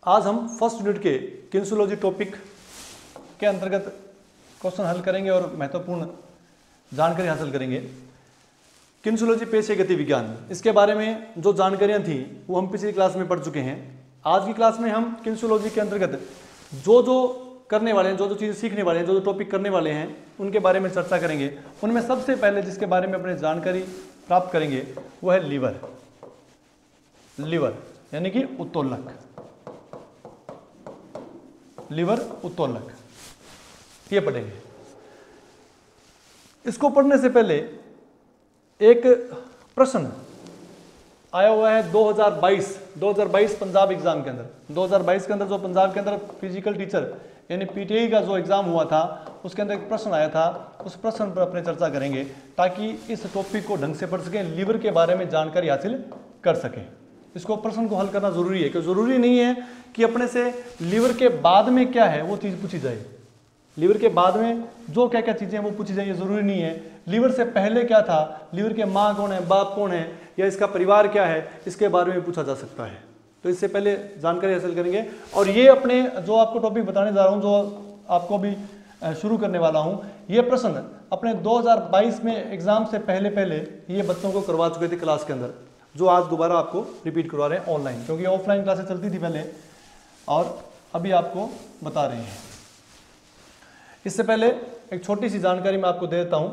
आज हम first unit के किन्सियोलॉजी टॉपिक के अंतर्गत क्वेश्चन हल करेंगे और महत्वपूर्ण जानकारी हासिल करेंगे। किन्सियोलॉजी पेशीय गति विज्ञान, इसके बारे में जो जानकारियां थी वो हम पिछली क्लास में पढ़ चुके हैं। आज की क्लास में हम किन्सियोलॉजी के अंतर्गत जो करने वाले हैं, जो चीज़ें सीखने वाले हैं, जो टॉपिक करने वाले हैं, उनके बारे में चर्चा करेंगे। उनमें सबसे पहले जिसके बारे में अपने जानकारी प्राप्त करेंगे वो है लीवर। लीवर यानी कि उत्तोलक, लीवर उत्तोलक, ये पढ़ेंगे। इसको पढ़ने से पहले एक प्रश्न आया हुआ है 2022 पंजाब एग्जाम के अंदर। 2022 के अंदर जो पंजाब के अंदर फिजिकल टीचर यानी पीटीआई का जो एग्जाम हुआ था उसके अंदर एक प्रश्न आया था। उस प्रश्न पर अपने चर्चा करेंगे ताकि इस टॉपिक को ढंग से पढ़ सकें, लीवर के बारे में जानकारी हासिल कर सकें। इसको प्रश्न को हल करना जरूरी है, क्योंकि जरूरी नहीं है कि अपने से लीवर के बाद में क्या है वो चीज़ पूछी जाए। लीवर के बाद में जो क्या क्या चीज़ें वो पूछी जाए, ये जरूरी नहीं है। लीवर से पहले क्या था, लीवर के माँ कौन है, बाप कौन है, या इसका परिवार क्या है, इसके बारे में पूछा जा सकता है। तो इससे पहले जानकारी हासिल करेंगे। और ये अपने जो आपको टॉपिक बताने जा रहा हूँ, जो आपको भी शुरू करने वाला हूँ, ये प्रश्न अपने 2022 में एग्जाम से पहले ये बच्चों को करवा चुके थे क्लास के अंदर, जो आज दोबारा आपको रिपीट करवा रहे हैं ऑनलाइन, क्योंकि ऑफलाइन क्लासेस चलती थी पहले और अभी आपको बता रहे हैं। इससे पहले एक छोटी सी जानकारी मैं आपको दे देता हूँ।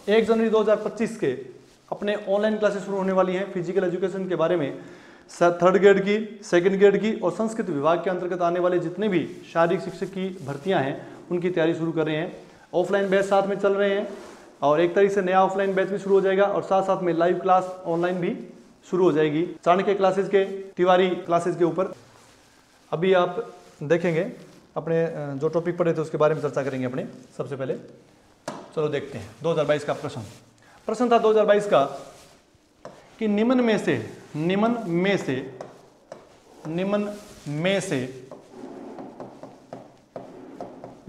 1 जनवरी 2025 के अपने ऑनलाइन क्लासेस शुरू होने वाली हैं फिजिकल एजुकेशन के बारे में। 3rd ग्रेड की, 2nd ग्रेड की और संस्कृत विभाग के अंतर्गत आने वाले जितने भी शारीरिक शिक्षक की भर्तियां हैं उनकी तैयारी शुरू कर रहे हैं। ऑफलाइन बैच साथ में चल रहे हैं और 1 तारीख से नया ऑफलाइन बैच भी शुरू हो जाएगा और साथ साथ में लाइव क्लास ऑनलाइन भी शुरू हो जाएगी चाणक्य क्लासेस के, तिवारी क्लासेस के ऊपर। अभी आप देखेंगे अपने जो टॉपिक पढ़े थे उसके बारे में चर्चा करेंगे अपने। सबसे पहले चलो देखते हैं 2022 का प्रश्न था 2022 का कि निम्न में से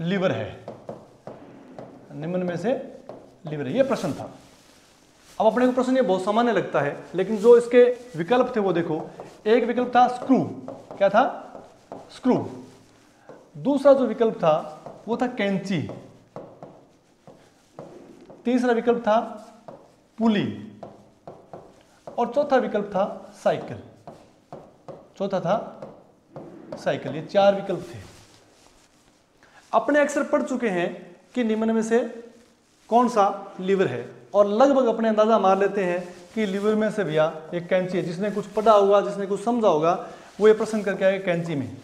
लीवर है। निम्न में से लीवर है, ये प्रश्न था। अब अपने को प्रश्न ये बहुत सामान्य लगता है, लेकिन जो इसके विकल्प थे वो देखो। एक विकल्प था स्क्रू, क्या था, स्क्रू। दूसरा जो विकल्प था वो था कैंची। तीसरा विकल्प था पुली और चौथा विकल्प था साइकिल। ये 4 विकल्प थे। अपने अक्सर पढ़ चुके हैं कि निम्न में से कौन सा लीवर है और लगभग अपने अंदाजा मार लेते हैं कि लीवर में से भैया एक कैंची है। जिसने कुछ पढ़ा होगा, जिसने कुछ समझा होगा, वो ये प्रश्न करके आएगा कैंची में।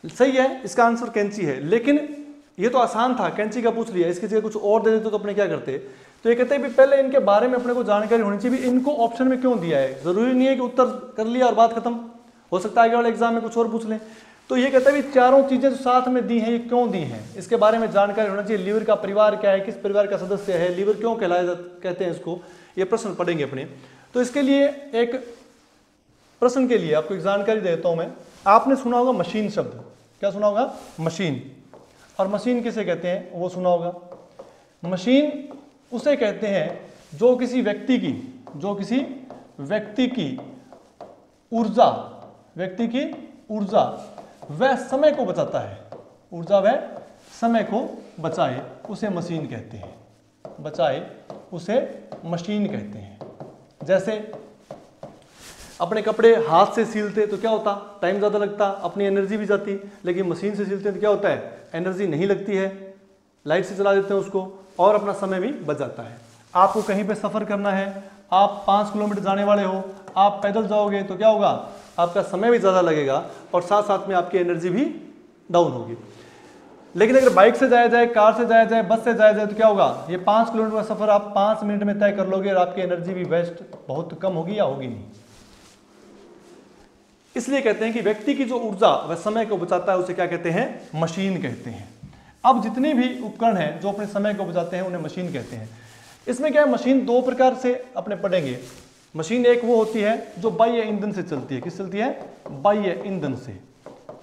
सही है, इसका आंसर कैंची है। लेकिन ये तो आसान था, कैंची का पूछ लिया, इसकी जगह कुछ और दे देते तो अपने क्या करते। तो ये कहते हैं भी पहले इनके बारे में अपने को जानकारी होनी चाहिए, भी इनको ऑप्शन में क्यों दिया है। जरूरी नहीं है कि उत्तर कर लिया और बात खत्म, हो सकता है आगे वाले एग्जाम में कुछ और पूछ लें। तो ये कहते हैं भी चारों चीजें जो साथ में दी हैं ये क्यों दी हैं, इसके बारे में जानकारी होना चाहिए। लीवर का परिवार क्या है, किस परिवार का सदस्य है, लीवर क्यों कहते हैं इसको, ये प्रश्न पढ़ेंगे अपने। तो इसके लिए एक प्रश्न के लिए आपको एक जानकारी देता हूं मैं। आपने सुना होगा मशीन शब्द, क्या सुना होगा, मशीन। और मशीन किसे कहते हैं वो सुना होगा। मशीन उसे कहते हैं जो किसी व्यक्ति की ऊर्जा वह समय को बचाता है, ऊर्जा वह समय को बचाए उसे मशीन कहते हैं, जैसे अपने कपड़े हाथ से सिलते तो क्या होता, टाइम ज़्यादा लगता, अपनी एनर्जी भी जाती। लेकिन मशीन से सिलते तो क्या होता है, एनर्जी नहीं लगती है, लाइट से चला देते हैं उसको और अपना समय भी बच जाता है। आपको कहीं पे सफ़र करना है, आप 5 किलोमीटर जाने वाले हो, आप पैदल जाओगे तो क्या होगा, आपका समय भी ज़्यादा लगेगा और साथ साथ में आपकी एनर्जी भी डाउन होगी। लेकिन अगर बाइक से जाया जाए, कार से जाया जाए, बस से जाया जाए तो क्या होगा, ये 5 किलोमीटर का सफ़र आप 5 मिनट में तय कर लोगे और आपकी एनर्जी भी वेस्ट बहुत कम होगी या होगी नहीं। इसलिए कहते हैं कि व्यक्ति की जो ऊर्जा वह समय को बचाता है उसे क्या कहते हैं, मशीन कहते हैं। अब जितने भी उपकरण हैं जो अपने समय को बचाते हैं उन्हें मशीन कहते हैं। इसमें क्या है, मशीन 2 प्रकार से अपने पढ़ेंगे। मशीन एक वो होती है जो बाह्य ईंधन से चलती है। किस चलती है, बाह्य ईंधन से।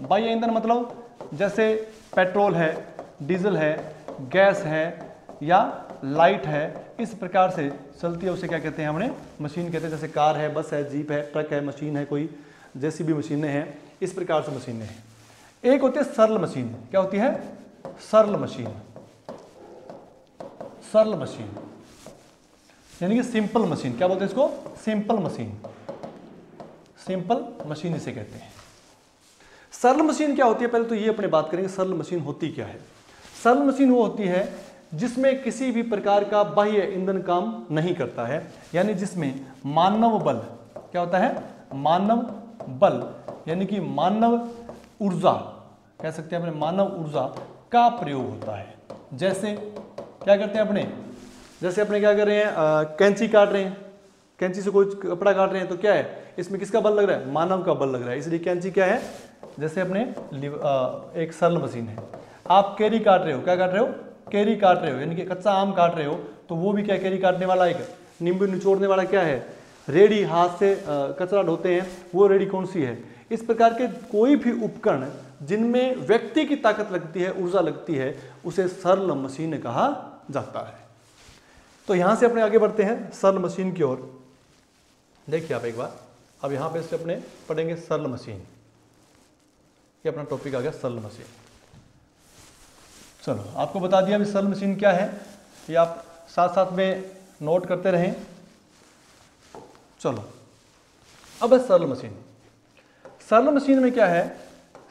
बाह्य ईंधन मतलब जैसे पेट्रोल है, डीजल है, गैस है या लाइट है, इस प्रकार से चलती है, उसे क्या कहते हैं, हमने मशीन कहते हैं। जैसे कार है, बस है, जीप है, ट्रक है, मशीन है कोई, जेसीबी मशीनें हैं, इस प्रकार से मशीनें हैं। एक होती है सरल मशीन। क्या होती है? सरल मशीन। सरल मशीन यानी कि सिंपल मशीन। क्या बोलते हैं इसको? Simple machine. सिंपल मशीन इसे कहते हैं। सरल मशीन क्या होती है, पहले तो ये अपने बात करेंगे सरल मशीन होती क्या है। सरल मशीन वो होती है जिसमें किसी भी प्रकार का बाह्य ईंधन काम नहीं करता है, यानी जिसमें मानव बल, क्या होता है? मानव बल यानी कि मानव ऊर्जा, कह सकते हैं अपने मानव ऊर्जा का प्रयोग होता है। जैसे क्या करते हैं अपने, जैसे अपने क्या कर रहे हैं, कैंची काट रहे हैं, कैंची से कोई कपड़ा काट रहे हैं तो क्या है, इसमें किसका बल लग रहा है? मानव का बल लग रहा है। इसलिए कैंची क्या है? जैसे अपने एक सरल मशीन है। आप कैरी काट रहे हो, क्या काट रहे हो? कैरी काट रहे हो, यानी कि कच्चा आम काट रहे हो, तो वो भी क्या कैरी काटने वाला, एक नींबू निचोड़ने वाला क्या है? रेडी। हाथ से कचरा ढोते हैं, वो रेडी कौन सी है? इस प्रकार के कोई भी उपकरण जिनमें व्यक्ति की ताकत लगती है, ऊर्जा लगती है, उसे सरल मशीन कहा जाता है। तो यहां से अपने आगे बढ़ते हैं सरल मशीन की ओर। देखिए आप एक बार, अब यहां पे से अपने पढ़ेंगे सरल मशीन। ये अपना टॉपिक आ गया सरल मशीन। चलो आपको बता दिया अभी सरल मशीन क्या है, ये आप साथ साथ में नोट करते रहें। चलो अब है सरल मशीन। सरल मशीन में क्या है?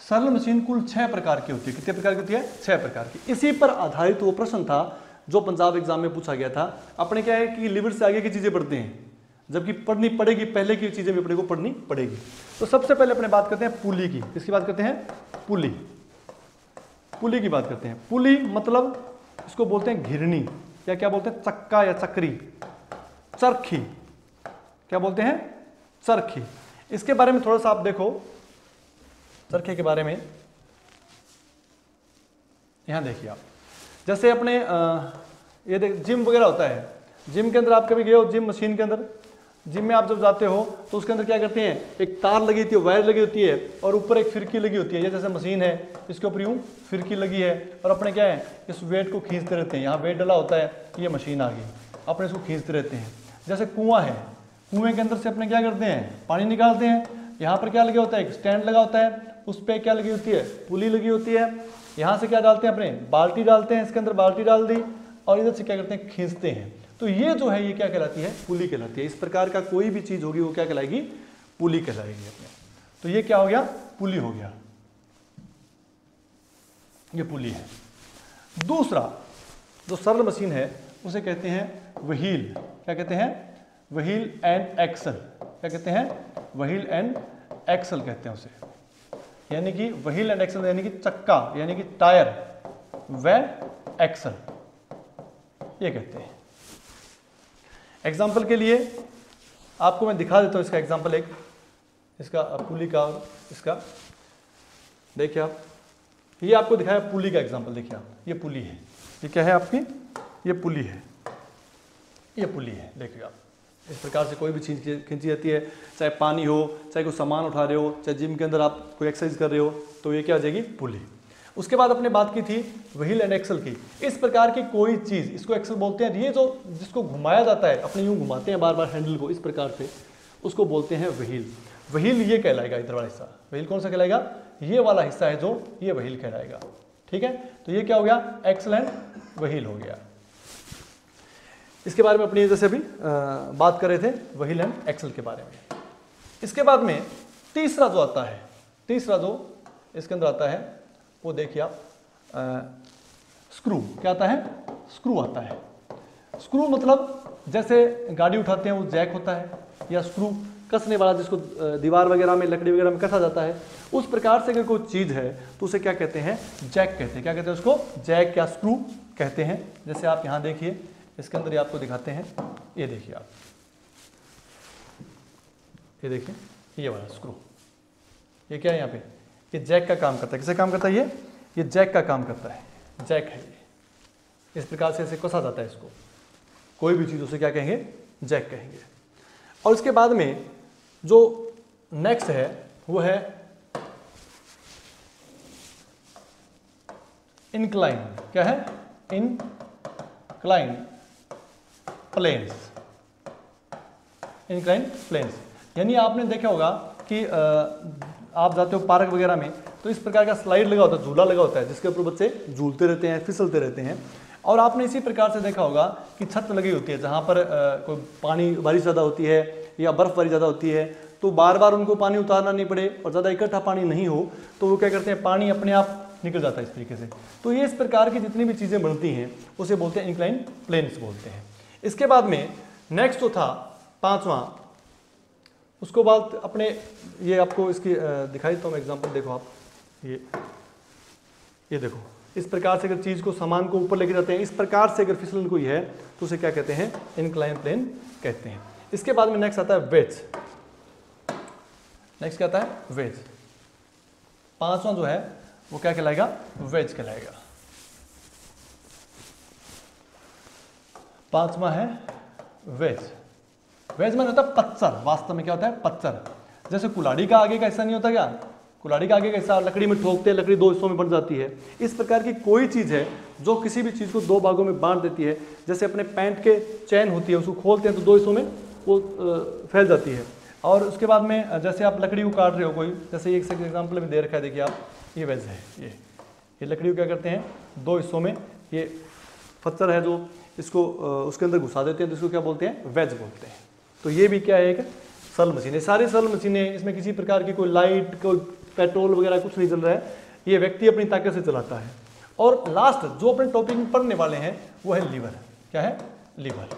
सरल मशीन कुल 6 प्रकार की होती है। कितने प्रकार की होती है? 6 प्रकार की। इसी पर आधारित वो प्रश्न था जो पंजाब एग्जाम में पूछा गया था। अपने क्या है कि लिमिट से आगे की चीजें पढ़ते हैं, जबकि पढ़नी पड़ेगी, पहले की चीजें भी अपने को पढ़नी पड़ेगी। तो सबसे पहले अपने बात करते हैं पुली की। किसकी बात करते हैं? पुली। पुली की बात करते हैं। पुली मतलब इसको बोलते हैं घिरनी, या क्या बोलते हैं? चक्का या चक्री, चरखी। क्या बोलते हैं? चरखी। इसके बारे में थोड़ा सा आप देखो, चरखे के बारे में यहां देखिए आप। जैसे अपने ये देख, जिम वगैरह होता है, जिम के अंदर आप कभी गए हो? जिम मशीन के अंदर, जिम में आप जब जाते हो तो उसके अंदर क्या करते हैं? एक तार लगी होती है, वायर लगी होती है, और ऊपर एक फिरकी लगी होती है। ये जैसे मशीन है, इसके ऊपर यूं फिरकी लगी है, और अपने क्या है, इस वेट को खींचते रहते हैं। यहाँ वेट डला होता है, ये मशीन आ गई, अपने इसको खींचते रहते हैं। जैसे कुआं है, कुएं के अंदर से अपने क्या करते हैं? पानी निकालते हैं। यहाँ पर क्या लगा होता है? एक स्टैंड लगा होता है, उस पर क्या लगी होती है? पुली लगी होती है। यहाँ से क्या डालते हैं? अपने बाल्टी डालते हैं, इसके अंदर बाल्टी डाल दी, और इधर से क्या करते हैं? खींचते हैं। तो ये जो है, ये क्या कहलाती है? पुली कहलाती है। इस प्रकार का कोई भी चीज होगी वो क्या कहलाएगी? पुली कहलाएगी अपने। तो ये क्या हो गया? पुली हो गया, ये पुली है। दूसरा जो सरल मशीन है उसे कहते हैं व्हील। क्या कहते हैं? Wheel and axle. क्या कहते हैं? व्हील एंड एक्सल कहते हैं उसे, यानी कि व्हील एंड एक्सल यानी कि चक्का, यानी कि टायर व एक्सल, ये कहते हैं। एग्जाम्पल के लिए आपको मैं दिखा देता हूं इसका एग्जाम्पल, एक इसका पुली का और इसका। देखिए आप, ये आपको दिखाया पुली का एग्जाम्पल। देखिए आप, ये पुली है, ये क्या है आपकी? ये पुली है, ये पुली है। देखिए आप, इस प्रकार से कोई भी चीज़ खींची जाती है, चाहे पानी हो, चाहे कोई सामान उठा रहे हो, चाहे जिम के अंदर आप कोई एक्सरसाइज कर रहे हो, तो ये क्या आ जाएगी? पुली। उसके बाद अपने बात की थी व्हील एंड एक्सल की। इस प्रकार की कोई चीज़, इसको एक्सल बोलते हैं। ये जो जिसको घुमाया जाता है, अपने यूँ घुमाते हैं बार बार हैंडल को इस प्रकार से, उसको बोलते हैं व्हील। व्हील ये कहलाएगा, इधर वाला हिस्सा। व्हील कौन सा कहलाएगा? ये वाला हिस्सा है जो, ये व्हील कहलाएगा। ठीक है, तो ये क्या हो गया? एक्सल एंड व्हील हो गया। इसके बारे में अपनी जैसे अभी बात कर रहे थे, व्हील एंड एक्सल के बारे में। इसके बाद में तीसरा जो आता है, तीसरा जो इसके अंदर आता है, वो देखिए आप, स्क्रू। क्या आता है? स्क्रू आता है। स्क्रू मतलब जैसे गाड़ी उठाते हैं वो जैक होता है, या स्क्रू कसने वाला, जिसको दीवार वगैरह में, लकड़ी वगैरह में कसा जाता है। उस प्रकार से अगर कोई चीज़ है तो उसे क्या कहते हैं? जैक कहते हैं। क्या कहते हैं उसको? जैक या स्क्रू कहते हैं। जैसे आप यहाँ देखिए, इसके अंदर ये आपको दिखाते हैं, ये देखिए आप, ये देखिए, ये वाला स्क्रू, ये क्या है यहाँ पे? ये जैक का काम करता है। किसे काम करता है? ये जैक का काम करता है, जैक है ये। इस प्रकार से ऐसे कसा जाता है इसको, कोई भी चीज़, उसे क्या कहेंगे? जैक कहेंगे। और इसके बाद में जो नेक्स्ट है वो है इंक्लाइन। क्या है? Incline planes. इंक्लाइन प्लेन्स यानी आपने देखा होगा कि आप जाते हो पार्क वगैरह में तो इस प्रकार का स्लाइड लगा होता है, झूला लगा होता है जिसके ऊपर बच्चे झूलते रहते हैं, फिसलते रहते हैं। और आपने इसी प्रकार से देखा होगा कि छत लगी होती है जहाँ पर कोई पानी बारिश ज़्यादा होती है या बर्फबारी ज़्यादा होती है, तो बार बार उनको पानी उतारना नहीं पड़े और ज़्यादा इकट्ठा पानी नहीं हो तो वो क्या करते हैं, पानी अपने आप निकल जाता है इस तरीके से। तो ये इस प्रकार की जितनी भी चीज़ें बनती हैं उसे बोलते हैं इंक्लाइन प्लेन्स बोलते हैं। इसके बाद में नेक्स्ट तो था 5वां, उसको बाद अपने ये आपको इसकी दिखाई तो एग्जांपल देखो आप, ये देखो इस प्रकार से अगर चीज़ को सामान को ऊपर लेके जाते हैं, इस प्रकार से अगर फिसलन कोई है तो उसे क्या कहते हैं, इंक्लाइन प्लेन कहते हैं। इसके बाद में नेक्स्ट आता है वेज। नेक्स्ट क्या आता है, वेज। 5वां जो है वो क्या कहलाएगा, वेज कहलाएगा। 5वां है वेज। वेज माने होता है पत्थर, वास्तव में क्या होता है, पत्थर। जैसे कुल्हाड़ी का आगे का हिस्सा नहीं होता क्या, कुल्हाड़ी का आगे का हिस्सा लकड़ी में ठोकते हैं, लकड़ी 2 हिस्सों में बन जाती है। इस प्रकार की कोई चीज़ है जो किसी भी चीज़ को 2 भागों में बांट देती है। जैसे अपने पैंट के चैन होती है, उसको खोलते हैं तो 2 हिस्सों में वो फैल जाती है। और उसके बाद में जैसे आप लकड़ी को काट रहे हो कोई, जैसे एक एग्जाम्पल में दे रखा है, देखिए आप, ये वेज है। ये लकड़ी को क्या करते हैं, 2 हिस्सों में ये पत्थर है जो इसको उसके अंदर घुसा देते हैं, जिसको क्या बोलते हैं, वेज बोलते हैं। तो ये भी क्या है, एक सल मशीन है। सारी सल मशीनें, इसमें किसी प्रकार की कोई लाइट, कोई पेट्रोल वगैरह कुछ नहीं चल रहा है, ये व्यक्ति अपनी ताकत से चलाता है। और लास्ट जो अपने टॉपिक में पढ़ने वाले हैं वो है लीवर। क्या है, लीवर।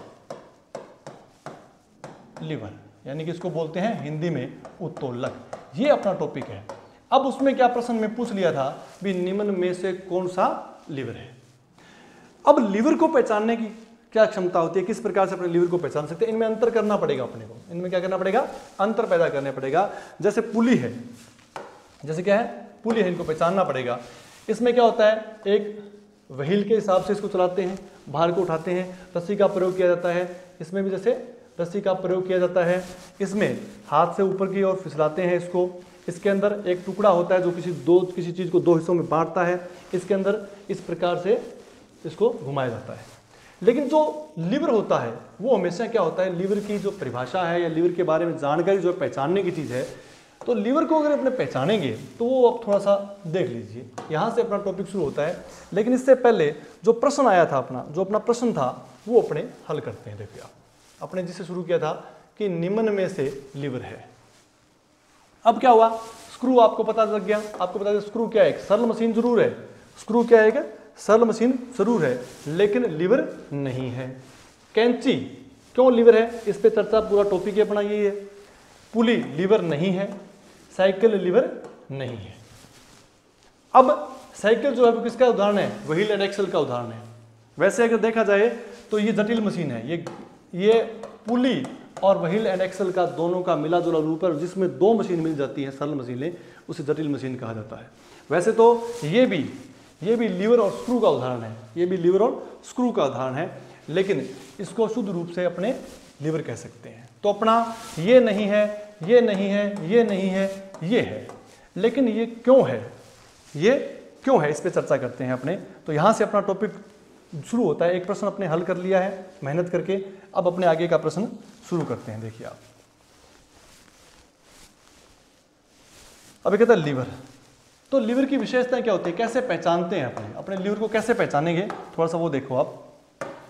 लीवर यानी कि इसको बोलते हैं हिंदी में उत्तोलक। ये अपना टॉपिक है। अब उसमें क्या प्रश्न में पूछ लिया था भी, निम्न में से कौन सा लीवर है। अब लीवर को पहचानने की क्या क्षमता होती है, किस प्रकार से अपने लीवर को पहचान सकते हैं, इनमें अंतर करना पड़ेगा अपने को। इनमें क्या करना पड़ेगा, अंतर पैदा करना पड़ेगा। जैसे पुली है, जैसे क्या है, पुली है, इनको पहचानना पड़ेगा। इसमें क्या होता है, एक व्हील के हिसाब से इसको चलाते हैं, भार को उठाते हैं, रस्सी का प्रयोग किया जाता है। इसमें भी जैसे रस्सी का प्रयोग किया जाता है। इसमें हाथ से ऊपर की ओर फिसलाते हैं इसको। इसके अंदर एक टुकड़ा होता है जो किसी चीज़ को 2 हिस्सों में बांटता है। इसके अंदर इस प्रकार से इसको घुमाया जाता है। लेकिन जो लीवर होता है वो हमेशा क्या होता है, लीवर की जो परिभाषा है या लीवर के बारे में जानकारी जो पहचानने की चीज़ है, तो लीवर को अगर अपने पहचानेंगे तो वो आप थोड़ा सा देख लीजिए, यहाँ से अपना टॉपिक शुरू होता है। लेकिन इससे पहले जो प्रश्न आया था अपना, जो अपना प्रश्न था वो अपने हल करते हैं। देखिए आप, अपने जिससे शुरू किया था कि निम्न में से लीवर है। अब क्या हुआ, स्क्रू आपको पता लग गया। आपको पता है स्क्रू क्या है, एक सरल मशीन जरूर है। स्क्रू क्या है, सरल मशीन जरूर है, लेकिन लीवर नहीं है। कैंची क्यों लीवर है, इस पे चर्चा, पूरा टॉपिक अपना यही है। पुली लीवर नहीं है, साइकिल लीवर नहीं है। अब साइकिल जो है वो किसका उदाहरण है, व्हील एंड एक्सल का उदाहरण है। वैसे अगर देखा जाए तो ये जटिल मशीन है। ये पुली और व्हील एंड एक्सल का दोनों का मिला जुला रूप है, जिसमें 2 मशीन मिल जाती हैं, सरल मशीनें, उसे जटिल मशीन कहा जाता है। वैसे तो ये भी लीवर और स्क्रू का उदाहरण है। ये भी लीवर और स्क्रू का उदाहरण है, लेकिन इसको शुद्ध रूप से अपने लीवर कह सकते हैं। तो अपना ये नहीं है, ये नहीं है, ये नहीं है, ये है। लेकिन ये क्यों है, ये क्यों है, इस पे चर्चा करते हैं अपने। तो यहाँ से अपना टॉपिक शुरू होता है। एक प्रश्न अपने हल कर लिया है मेहनत करके, अब अपने आगे का प्रश्न शुरू करते हैं। देखिए आप, अभी कहता है लीवर। तो लीवर की विशेषताएं क्या होती है, कैसे पहचानते हैं अपने लीवर को, कैसे पहचानेंगे, थोड़ा सा वो देखो आप,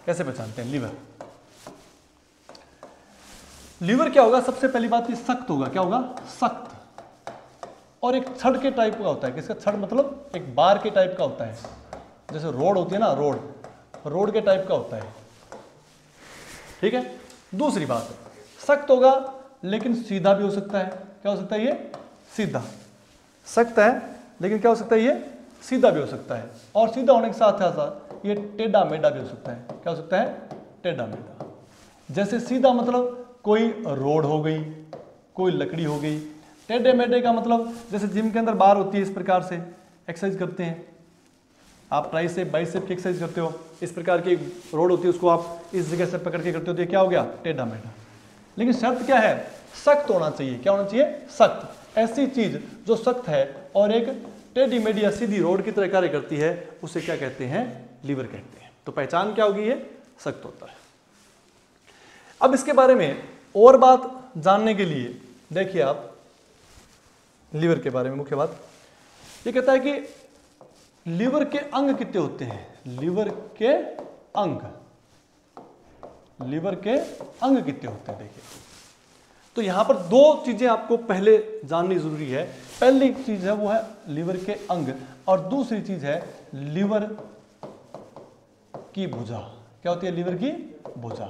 कैसे पहचानते हैं लीवर। लीवर क्या होगा, सबसे पहली बात ये सख्त होगा। क्या होगा, सख्त। और एक छड़ के टाइप का होता है। किसका, छड़ मतलब एक बार के टाइप का होता है। जैसे रोड होती है ना, रोड के टाइप का होता है। ठीक है। दूसरी बात, सख्त होगा लेकिन सीधा भी हो सकता है। क्या हो सकता है, ये सीधा। सख्त है लेकिन क्या हो सकता है, ये सीधा भी हो सकता है। और सीधा होने के साथ साथ ये टेढ़ा मेढ़ा भी हो सकता है। क्या हो सकता है, टेढ़ा मेढ़ा। जैसे सीधा मतलब कोई रोड हो गई, कोई लकड़ी हो गई। टेढ़े मेढ़े का मतलब जैसे जिम के अंदर बार होती है, इस प्रकार से एक्सरसाइज करते हैं आप, ट्राइसेप बाइसेप की एक्सरसाइज करते हो, इस प्रकार की रोड होती है, उसको आप इस जगह से पकड़ के करते हो, तो ये क्या हो गया, टेढ़ा मेढ़ा। लेकिन शर्त क्या है, सख्त होना चाहिए। क्या होना चाहिए, सख्त। ऐसी चीज जो सख्त है और एक टेढ़ी मेढ़ी या सीधी रोड की तरह कार्य करती है, उसे क्या कहते हैं, लीवर कहते हैं। तो पहचान क्या होगी, ये सख्त होता है। अब इसके बारे में और बात जानने के लिए देखिए आप, लीवर के बारे में मुख्य बात ये कहता है कि लीवर के अंग कितने होते हैं, लीवर के अंग कितने होते हैं। देखिए तो यहां पर दो चीजें आपको पहले जाननी जरूरी है। पहली चीज है वो है लीवर के अंग और दूसरी चीज है लीवर की भुजा। क्या होती है, लीवर की भुजा।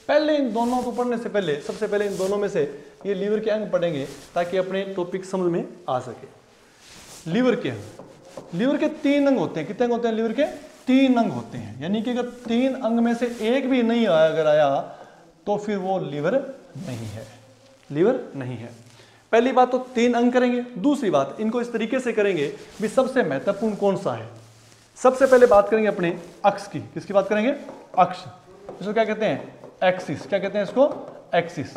पहले इन दोनों को पढ़ने से पहले सबसे पहले इन दोनों में से ये लीवर के अंग पढ़ेंगे ताकि अपने टॉपिक समझ में आ सके। लीवर के अंग, लीवर के 3 अंग होते हैं। कितने अंग होते हैं लीवर के? 3 अंग होते हैं। यानी कि अगर 3 अंग में से एक भी नहीं आया, अगर आया तो फिर वो लीवर नहीं है, लीवर नहीं है। पहली बात तो 3 अंग करेंगे। दूसरी बात इनको इस तरीके से करेंगे भी सबसे महत्वपूर्ण कौन सा है। सबसे पहले बात करेंगे अपने अक्ष की। किसकी बात करेंगे? अक्ष। इसको क्या कहते हैं? एक्सिस। क्या कहते हैं इसको? एक्सिस।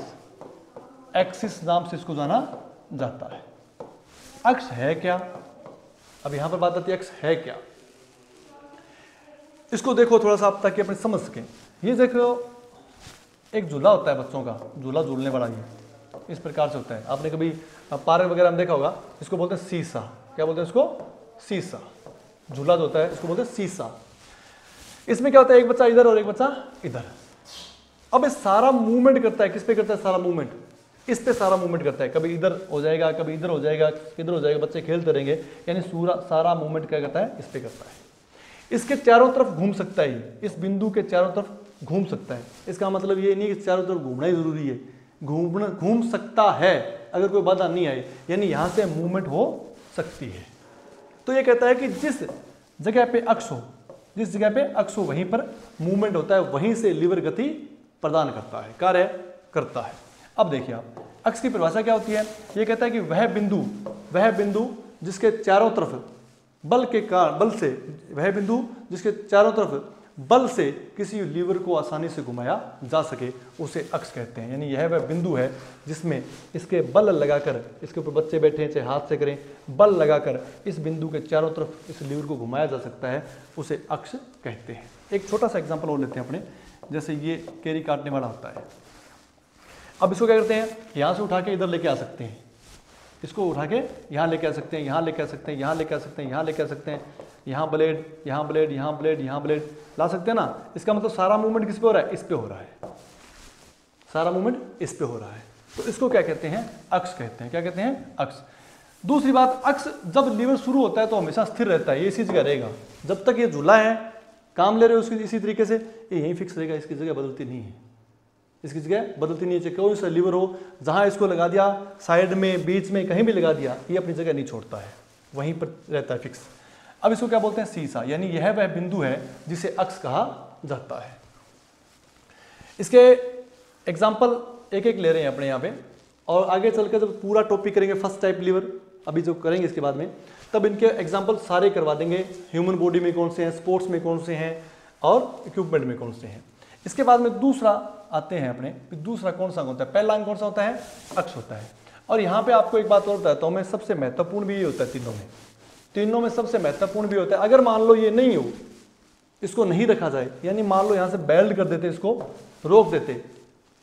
एक्सिस नाम से इसको जाना जाता है। अक्ष है क्या? अब यहां पर बात आती है अक्ष है क्या। इसको देखो थोड़ा सा आप ताकि अपने समझ सकें। ये देखो एक झूला होता है बच्चों का, झूला झूलने वाला ये इस प्रकार से होता है। आपने कभी पार्क वगैरह में देखा होगा, इसको बोलते हैं सीसा। क्या बोलते हैं इसको? सीसा। झूला जो होता है इसको बोलते हैं सीसा। इसमें क्या होता है, एक बच्चा इधर और एक बच्चा इधर। अब ये सारा मूवमेंट करता है, किस पे करता है सारा मूवमेंट? इस पे सारा मूवमेंट करता है। कभी इधर हो जाएगा, कभी इधर हो जाएगा, इधर हो जाएगा, बच्चे खेलते रहेंगे। यानी सारा मूवमेंट क्या करता है? इस पे करता है। इसके चारों तरफ घूम सकता है, इस बिंदु के चारों तरफ घूम सकता है। इसका मतलब ये नहीं कि चारों तरफ घूमना ही जरूरी है, घूम सकता है अगर कोई बाधा नहीं आए, यानी यहां से मूवमेंट हो सकती है। तो ये कहता है कि जिस जगह पे अक्ष हो, जिस जगह पे अक्ष हो वहीं पर मूवमेंट होता है, वहीं से लीवर गति प्रदान करता है, कार्य करता है। अब देखिए आप अक्ष की परिभाषा क्या होती है। ये कहता है कि वह बिंदु जिसके चारों तरफ बल के कारण, बल से, वह बिंदु जिसके चारों तरफ बल से किसी लीवर को आसानी से घुमाया जा सके उसे अक्ष कहते हैं। यानी यह वह बिंदु है जिसमें इसके बल लगाकर, इसके ऊपर बच्चे बैठे हैं चाहे हाथ से करें, बल लगाकर इस बिंदु के चारों तरफ इस लीवर को घुमाया जा सकता है, उसे अक्ष कहते हैं। एक छोटा सा एग्जांपल और लेते हैं अपने, जैसे ये कैरी काटने वाला होता है। अब इसको क्या करते हैं, यहाँ से उठा के इधर लेके आ सकते हैं, इसको उठा के यहाँ लेके आ सकते हैं, यहाँ लेके आ सकते हैं, यहाँ लेके आ सकते हैं, यहाँ लेके आ सकते हैं, यहाँ ब्लेड, यहाँ ब्लेड, यहाँ ब्लेड, यहाँ ब्लेड ला सकते हैं ना। इसका मतलब सारा मूवमेंट किस पे हो रहा है? इस पे हो रहा है, सारा मूवमेंट इस पे हो रहा है। तो इसको क्या कहते हैं? अक्ष कहते हैं। क्या कहते हैं? अक्ष। दूसरी बात, अक्ष जब लीवर शुरू होता है तो हमेशा स्थिर रहता है, ये इसी जगह रहेगा। जब तक ये झूला है, काम ले रहे हो उसकी इसी तरीके से, ये यहीं फिक्स रहेगा, इसकी जगह बदलती नहीं है, इसकी जगह बदलती नहीं है। चाहे कोई सा लीवर हो, जहां इसको लगा दिया, साइड में, बीच में, कहीं भी लगा दिया, ये अपनी जगह नहीं छोड़ता है, वहीं पर रहता है फिक्स। अब इसको क्या बोलते हैं? सीसा। यानी यह वह बिंदु है जिसे अक्ष कहा जाता है। इसके एग्जाम्पल एक एक ले रहे हैं अपने यहाँ पे, और आगे चलकर जब पूरा टॉपिक करेंगे फर्स्ट टाइप लीवर, अभी जो करेंगे इसके बाद में, तब इनके एग्जाम्पल सारे करवा देंगे। ह्यूमन बॉडी में कौन से हैं, स्पोर्ट्स में कौन से हैं, और इक्विपमेंट में कौन से हैं। इसके बाद में दूसरा आते हैं अपने, दूसरा कौन सा होता है? पहला अंग कौन सा होता है? अक्ष होता है। और यहाँ पे आपको एक बात और बताता हूँ मैं, सबसे महत्वपूर्ण भी ये होता है तीनों में सबसे महत्वपूर्ण भी होता है। अगर मान लो ये नहीं हो, इसको नहीं रखा जाए, यानी मान लो यहाँ से बेल्ट कर देते, इसको रोक देते,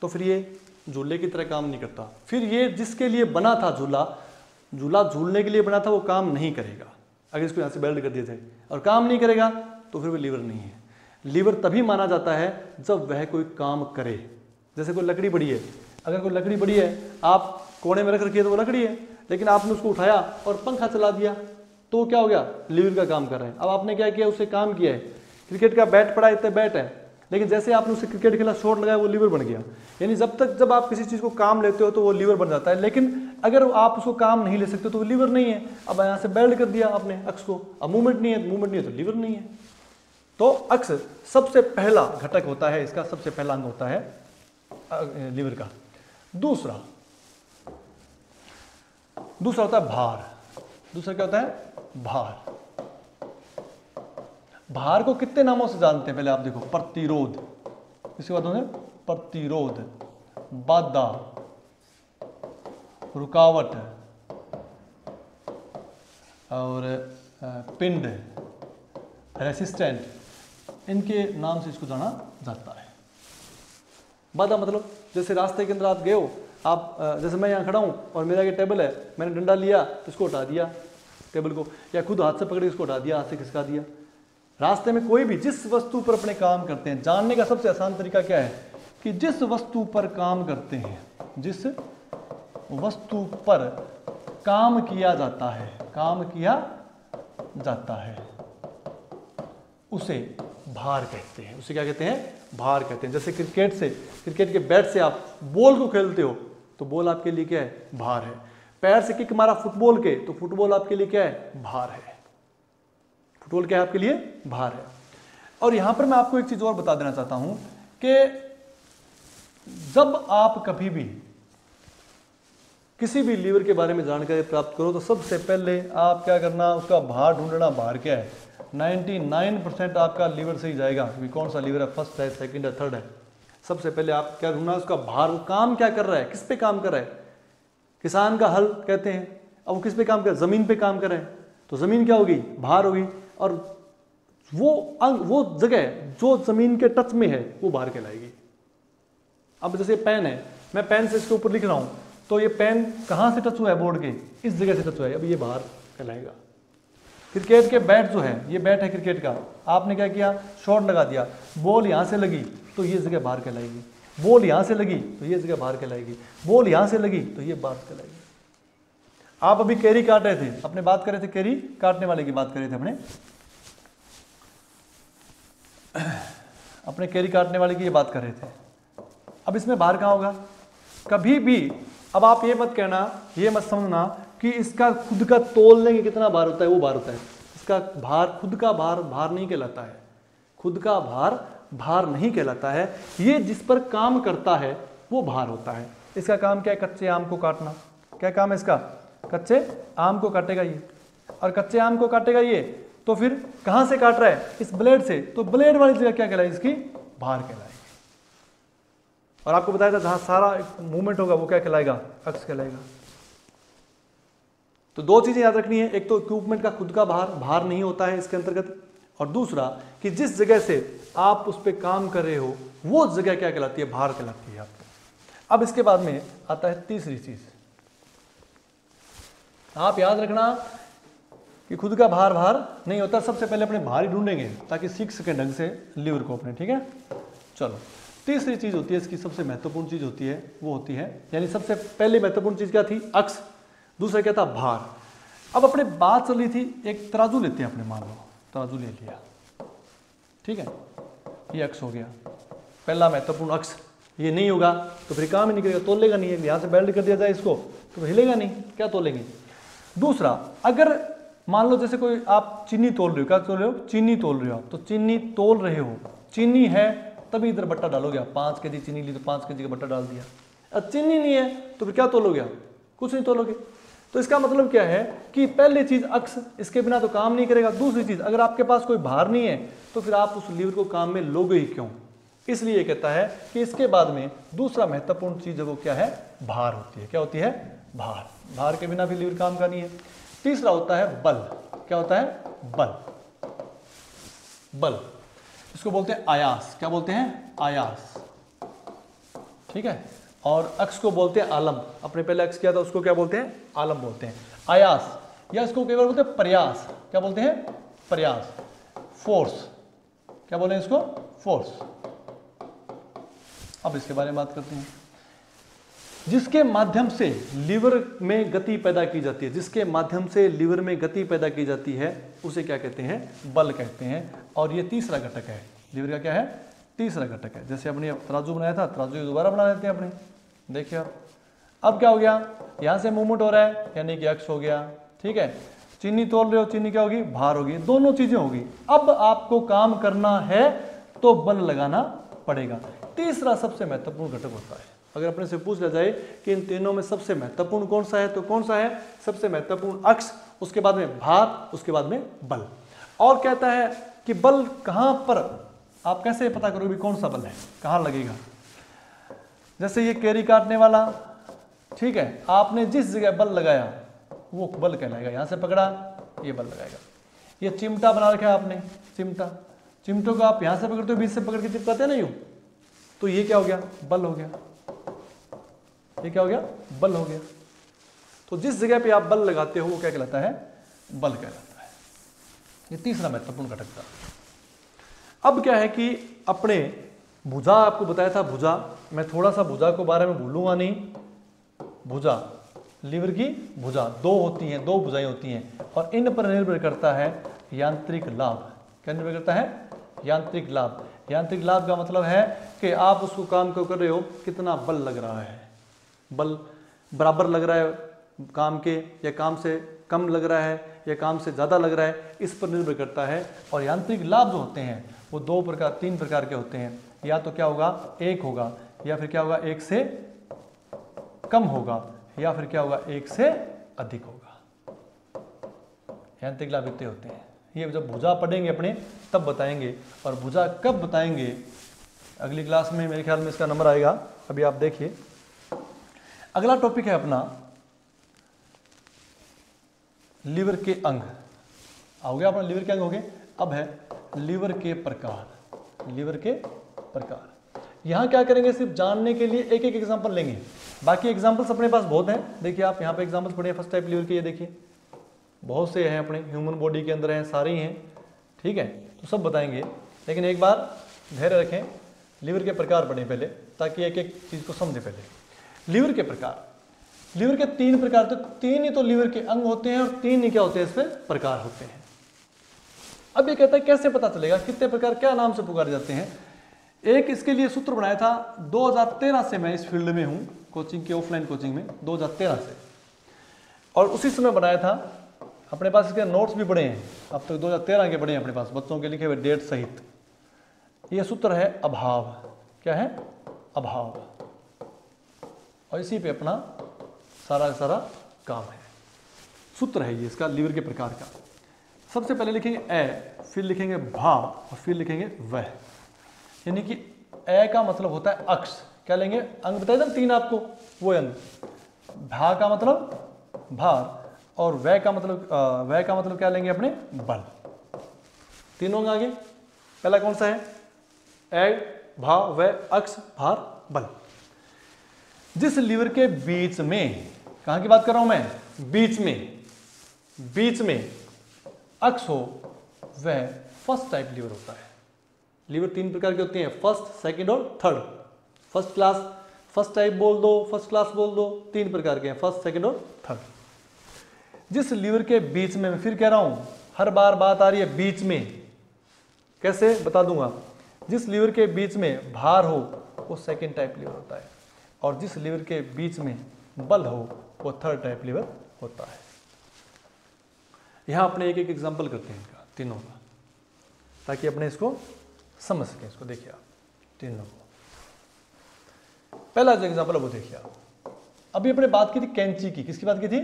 तो फिर ये झूले की तरह काम नहीं करता। फिर ये जिसके लिए बना था झूला झूलने के लिए बना था, वो काम नहीं करेगा अगर इसको यहाँ से बेल्ट कर दिया जाए, और काम नहीं करेगा तो फिर वो लीवर नहीं है। लीवर तभी माना जाता है जब वह कोई काम करे। जैसे कोई लकड़ी बड़ी है, अगर कोई लकड़ी बड़ी है, आप कोने में रख रखी है तो वो लकड़ी है, लेकिन आपने उसको उठाया और पंखा चला दिया तो क्या हो गया? लीवर का काम कर रहे हैं। अब आपने क्या किया? उससे काम किया है। क्रिकेट का बैट पड़ा, इतने बैट है, लेकिन जैसे आपने उससे क्रिकेट खेला, शॉट लगाया, वो लीवर बन गया। यानी जब आप किसी चीज़ को काम लेते हो तो वो लीवर बन जाता है, लेकिन अगर आप उसको काम नहीं ले सकते तो वो लीवर नहीं है। अब यहाँ से बेल्ट कर दिया आपने अक्ष को, अब मूवमेंट नहीं है तो लीवर नहीं है। तो अक्ष सबसे पहला घटक होता है, इसका सबसे पहला अंग होता है लीवर का। दूसरा होता है भार। दूसरा क्या होता है? भार। भार को कितने नामों से जानते हैं? पहले आप देखो, प्रतिरोध, इसके बाद होता है प्रतिरोध, बाधा, रुकावट और पिंड, रेसिस्टेंट, इनके नाम से इसको जाना जाता है। बाधा मतलब जैसे रास्ते के अंदर आप गए हो, आप जैसे मैं यहाँ खड़ा हूँ और मेरा ये टेबल है, मैंने डंडा लिया, इसको हटा दिया टेबल को, या खुद हाथ से पकड़े इसको हटा दिया, हाथ से खिसका दिया। रास्ते में कोई भी जिस वस्तु पर अपने काम करते हैं, जानने का सबसे आसान तरीका क्या है कि जिस वस्तु पर काम करते हैं, जिस वस्तु पर काम किया जाता है, काम किया जाता है, उसे भार कहते हैं। उसे क्या कहते हैं? भार कहते हैं। जैसे क्रिकेट के बैट से आप बॉल को खेलते हो तो बॉल आपके लिए क्या है? भार है। पैर से किक मारा फुटबॉल के तो फुटबॉल आपके लिए क्या है? भार है। फुटबॉल क्या है आपके लिए? भार है। और यहां पर मैं आपको एक चीज और बता देना चाहता हूं कि जब आप कभी भी किसी भी लीवर के बारे में जानकारी प्राप्त करो तो सबसे पहले आप क्या करना, उसका भार ढूंढना। भार क्या है? 99% आपका लीवर से ही जाएगा कि कौन सा लीवर है, फर्स्ट है, सेकंड है, थर्ड है। सबसे पहले आप क्या ढूंढना, उसका भार, वो काम क्या कर रहा है, किस पे काम कर रहा है। किसान का हल कहते हैं, अब वो किस पे काम कर रहा है? जमीन पे काम कर रहा है, तो जमीन क्या होगी? भार होगी। और वो जगह जो जमीन के टच में है वो भार कहलाएगी। अब जैसे पेन है, मैं पेन से इसके ऊपर लिख रहा हूं तो ये पेन कहां से टच हुआ है? बोर्ड के इस जगह से टच हुआ है, अब ये भार कहलाएगा। क्रिकेट के बैट जो है, ये बैट है क्रिकेट का, आपने क्या किया? शॉट लगा दिया, बॉल यहां से लगी तो ये जगह भार कहलाएगी। बॉल यहां से लगी तो ये जगह भार कहलाएगी। बॉल यहां से लगी तो ये भार कहलाएगी। आप अभी कैरी काट रहे थे, अपने बात कर रहे थे, कैरी काटने वाले की बात कर रहे थे अपने कैरी काटने वाले की ये बात कर रहे थे। अब इसमें भार कहां होगा? कभी भी, अब आप ये मत कहना, ये मत समझना कि इसका खुद का तोल लेंगे कितना भार होता है वो भार होता है। इसका भार, खुद का भार, भार नहीं कहलाता है। खुद का भार भार नहीं कहलाता है। ये जिस पर काम करता है वो भार होता है। इसका काम क्या है? कच्चे आम को काटना। क्या काम है इसका? कच्चे आम को काटेगा ये, और कच्चे आम को काटेगा ये, तो फिर कहां से काट रहा है? इस ब्लेड से, तो ब्लेड वाली जगह क्या कहलाएगी? इसकी भार कहलाएगी। और आपको बताया था जहां सारा मूवमेंट होगा वो क्या कहलाएगा? अक्ष कहलाएगा। तो दो चीजें याद रखनी है, एक तो इक्विपमेंट का खुद का भार, भार नहीं होता है इसके अंतर्गत, और दूसरा कि जिस जगह से आप उस पर काम कर रहे हो वो जगह क्या कहलाती है? भार कहलाती है आपको। अब इसके बाद में आता है तीसरी चीज। आप याद रखना कि खुद का भार भार नहीं होता। सबसे पहले अपने भार ही ढूंढेंगे ताकि सीख सके ढंग से लीवर को अपने, ठीक है। चलो, तीसरी चीज होती है इसकी, सबसे महत्वपूर्ण चीज होती है, वो होती है, यानी सबसे पहले महत्वपूर्ण चीज क्या थी? अक्ष। दूसरा क्या था? भार। अब अपने बात चल रही थी, एक तराजू लेते हैं अपने, मान लो तराजू ले लिया, ठीक है, ये अक्ष हो गया, पहला महत्वपूर्ण अक्ष। ये नहीं होगा तो फिर काम ही नहीं करेगा, तोलेगा नहीं। यहाँ से बेल्ट कर दिया जाए इसको तो हिलेगा नहीं, क्या तोलेंगे। दूसरा, अगर मान लो जैसे कोई आप चीनी तोल रहे हो, क्या तोल रहे हो? चीनी तोल रहे हो आप, तो चीनी तोल रहे हो, चीनी है तभी इधर बट्टा डालोगे आप। 5 केजी चीनी ली तो 5 केजी का बट्टा डाल दिया। अब चीनी नहीं है तो फिर क्या तोलोगे आप? कुछ नहीं तोलोगे। तो इसका मतलब क्या है कि पहली चीज अक्ष, इसके बिना तो काम नहीं करेगा। दूसरी चीज, अगर आपके पास कोई भार नहीं है तो फिर आप उस लीवर को काम में लोगे ही क्यों? इसलिए कहता है कि इसके बाद में दूसरा महत्वपूर्ण चीज वो क्या है? भार होती है। क्या होती है? भार। भार के बिना भी लीवर काम का नहीं है। तीसरा होता है बल। क्या होता है? बल। बल, इसको बोलते हैं आयास। क्या बोलते हैं? आयास, ठीक है। और अक्ष को बोलते हैं आलम। अपने पहले अक्ष किया था उसको क्या बोलते हैं? आलम बोलते हैं। आयास, या इसको कई बार बोलते हैं प्रयास। क्या बोलते हैं? प्रयास। फोर्स, क्या बोले इसको? फोर्स। अब इसके बारे में बात करते हैं। जिसके माध्यम से लीवर में गति पैदा की जाती है, जिसके माध्यम से लीवर में गति पैदा की जाती है उसे क्या कहते हैं? बल कहते हैं। और ये तीसरा घटक है लीवर का। क्या है? तीसरा घटक है। जैसे अपने तराजू बनाया था, तराजू दोबारा बना लेते हैं अपने। देखिए अब क्या हो गया? यहां से मूवमेंट हो रहा है यानी कि अक्ष हो गया, ठीक है। चीनी तोल रहे हो, चीनी क्या होगी? भार होगी। दोनों चीजें होगी। अब आपको काम करना है तो बल लगाना पड़ेगा। तीसरा सबसे महत्वपूर्ण घटक होता है। अगर अपने से पूछ लिया जाए कि इन तीनों में सबसे महत्वपूर्ण कौन सा है, तो कौन सा है? सबसे महत्वपूर्ण अक्ष, उसके बाद में भार, उसके बाद में बल। और कहता है कि बल कहां पर, आप कैसे पता करोगे भी कौन सा बल है, कहां लगेगा। जैसे ये कैरी काटने वाला, ठीक है, आपने जिस जगह बल लगाया वो बल कहलाएगा। यहां से पकड़ा, ये बल लगाएगा। ये चिमटा बना रखा है आपने, चिमटा, चिमटों को आप यहां से पकड़ते हो, बीच से पकड़ के चिपकाते नहीं हो, तो ये क्या हो गया? बल हो गया। ये क्या हो गया, बल हो गया। तो जिस जगह पे आप बल लगाते हो वो क्या कहलाता है, बल कहलाता है। ये तीसरा महत्वपूर्ण घटक था। अब क्या है कि अपने भुजा आपको बताया था, भुजा, मैं थोड़ा सा भुजा को बारे में भूलूंगा नहीं। भुजा, लीवर की भुजा दो होती हैं, दो भुजाएं होती हैं और इन पर निर्भर करता है यांत्रिक लाभ। क्या निर्भर करता है, यांत्रिक लाभ। यांत्रिक लाभ का मतलब है कि आप उसको काम को कर रहे हो, कितना बल लग रहा है, बल बराबर लग रहा है काम के, या काम से कम लग रहा है, या काम से ज़्यादा लग रहा है, इस पर निर्भर करता है। और यांत्रिक लाभ जो होते हैं वो दो प्रकार, तीन प्रकार के होते हैं। या तो क्या होगा, एक होगा, या फिर क्या होगा, एक से कम होगा, या फिर क्या होगा, एक से अधिक होगा। यांत्रिक लाभ इतने होते हैं। ये जब भुजा पढ़ेंगे अपने तब बताएंगे, और भुजा कब बताएंगे अगली क्लास में, मेरे ख्याल में इसका नंबर आएगा, अभी आप देखिए। अगला टॉपिक है अपना लीवर के अंग। हो गया अपना लीवर के अंग हो गए। अब है लीवर के प्रकार। लीवर के प्रकार यहां क्या करेंगे, सिर्फ जानने के लिए एक एक एग्जांपल लेंगे। बाकी एग्जांपल्स अपने पास बहुत हैं। देखिए आप यहां पे एग्जांपल्स पढ़े, फर्स्ट टाइप लीवर के, ये देखिए बहुत से हैं अपने ह्यूमन बॉडी के अंदर हैं, सारे ही हैं, ठीक है, तो सब बताएंगे। लेकिन एक बार धैर्य रखें, लीवर के प्रकार पढ़ें पहले, ताकि एक एक चीज को समझें पहले। लीवर के प्रकार, लीवर के तीन प्रकार, तो तीन ही तो लीवर के अंग होते हैं और तीन ही क्या होते हैं, इसमें प्रकार होते हैं। अब ये कहता है कैसे पता चलेगा कितने प्रकार क्या नाम से पुकारे जाते हैं। एक इसके लिए सूत्र बनाया था 2013 से, मैं इस फील्ड में हूं, कोचिंग के ऑफलाइन कोचिंग में 2013 से, और उसी समय बनाया था। अपने पास इसके नोट्स भी पड़े हैं, अब तक 2013 के पड़े हैं अपने पास, बच्चों के लिखे हुए डेट सहित। ये सूत्र है अभाव। क्या है, अभाव, और इसी पे अपना सारा सारा काम है। सूत्र है ये इसका लीवर के प्रकार का। सबसे पहले लिखेंगे ए, फिर लिखेंगे भा, और फिर लिखेंगे वह। यानी कि ए का मतलब होता है अक्ष। क्या लेंगे, अंग बताए था तीन आपको, वो अंग। भा का मतलब भार, और वह का मतलब क्या लेंगे अपने, बल। तीनों अंग आगे। पहला कौन सा है, ए, भा, वह, अक्ष, भार, बल। जिस लीवर के बीच में, कहां की बात कर रहा हूं मैं, बीच में अक्ष हो, वह फर्स्ट टाइप लीवर होता है। लीवर तीन प्रकार के होते हैं, फर्स्ट, सेकंड और third. First class, first type बोल दो, फर्स्ट क्लास बोल दो, तीन प्रकार के हैं, फर्स्ट, सेकंड और थर्ड। जिस लीवर के बीच में, मैं फिर कह रहा हूं, हर बार बात आ रही है बीच में, कैसे बता दूंगा। जिस लीवर के बीच में भार हो वो सेकंड टाइप लीवर होता है, और जिस लीवर के बीच में बल हो वो थर्ड टाइप लीवर होता है। यहां अपने एक एक एग्जांपल करते हैं इनका, तीनों का, ताकि अपने इसको समझ सकें। इसको देखिए आप तीनों को। पहला जो एग्जांपल है वो देखिए आप। अभी अपने बात की थी कैंची की, किसकी बात की थी,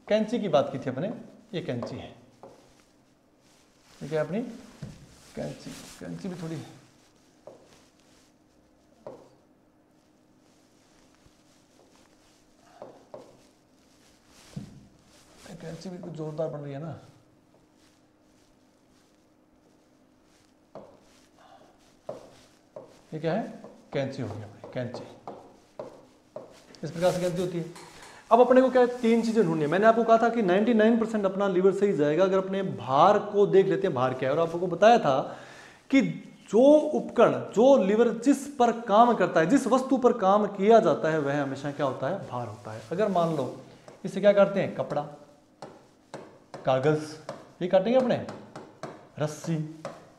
कैंची की बात की थी अपने। ये कैंची है, ठीक है, अपनी कैंची। कैंची भी थोड़ी, कैंची भी कुछ जोरदार बन रही है ना। ये क्या है, कैंची हो गई अपनी, कैंची। इस प्रकार से कैंची होती है। अब अपने को क्या है, तीन चीजें ढूंढनी है। मैंने आपको कहा था कि 99% अपना लीवर सही जाएगा अगर अपने भार को देख लेते हैं, भार क्या है। और आपको बताया था कि जो उपकरण, जो लीवर जिस पर काम करता है, जिस वस्तु पर काम किया जाता है, वह हमेशा क्या होता है, भार होता है। अगर मान लो इससे क्या काटते हैं, कपड़ा, कागज, ये काटेंगे अपने, रस्सी,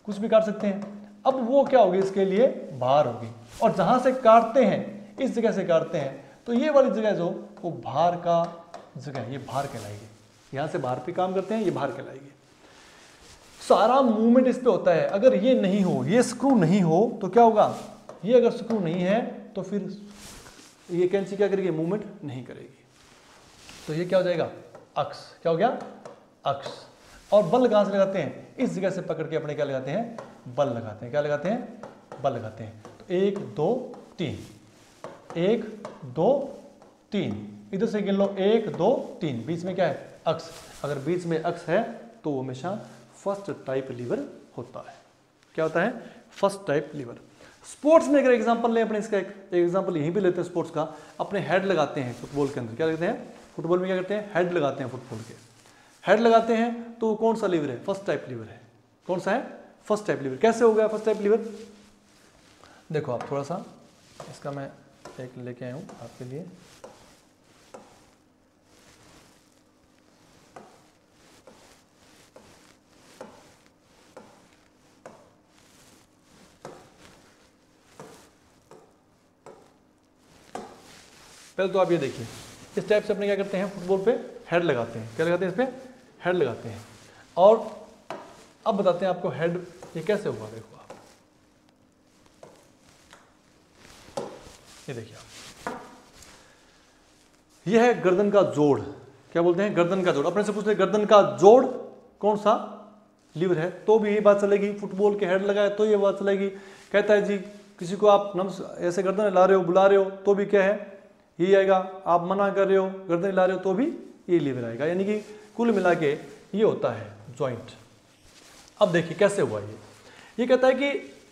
कुछ भी काट सकते हैं। अब वो क्या होगी, इसके लिए भार होगी। और जहां से काटते हैं, इस जगह से काटते हैं, तो ये वाली जगह जो वो भार का जगह, ये भार कहलाएगी। यहां से भार पे काम करते हैं, ये भार कहलाएगी। सारा मूवमेंट इस पे होता है। अगर ये नहीं हो, ये स्क्रू नहीं हो तो क्या होगा, ये अगर स्क्रू नहीं है तो फिर ये कैंची क्या करेगी, मूवमेंट नहीं करेगी। तो ये क्या हो जाएगा, अक्ष। क्या हो गया, अक्ष। और बल कहां से लगाते हैं, इस जगह से पकड़ के अपने क्या लगाते हैं, बल लगाते हैं। क्या लगाते हैं, बल लगाते हैं। तो 1 2 3, 1 2 3, इधर से गिन लो 1 2 3, बीच में क्या है, अक्ष। अगर बीच में अक्ष है तो वो हमेशा फर्स्ट टाइप लीवर होता है। क्या होता है, फर्स्ट टाइप लीवर। स्पोर्ट्स में अगर एग्जांपल लें अपने, इसका एक एग्जांपल यहीं पे लेते हैं स्पोर्ट्स का, अपने हेड लगाते हैं फुटबॉल के अंदर, क्या करते हैं फुटबॉल में, क्या करते हैं हेड लगाते हैं फुटबॉल के, हेड लगाते हैं तो कौन सा लीवर है, फर्स्ट टाइप लीवर है, कौन सा है फर्स्ट टाइप लीवर। कैसे हो गया फर्स्ट टाइप लीवर, देखो आप थोड़ा सा इसका मैं एक लेके आया हूं आपके लिए, पहले तो आप ये देखिए, इस टाइप से अपने क्या करते हैं फुटबॉल पे हेड लगाते हैं, क्या लगाते हैं इस पे हेड लगाते हैं। और अब बताते हैं आपको हेड ये कैसे हुआ, देखो आप ये देखिए आप, ये है गर्दन का जोड़, क्या बोलते हैं गर्दन का जोड़। अपने से पूछते हैं गर्दन का जोड़ कौन सा लीवर है, तो भी ये बात चलेगी, फुटबॉल के हेड लगाए तो ये बात चलेगी। कहता है जी किसी को आप नम्स ऐसे गर्दन हिला रहे हो, बुला रहे हो, तो भी क्या है ये आएगा, आप मना कर रहे हो गर्दन हिला रहे हो तो भी ये लीवर आएगा, यानी कि कुल मिला के ये होता है जॉइंट। अब देखिए कैसे हुआ ये कहता है कि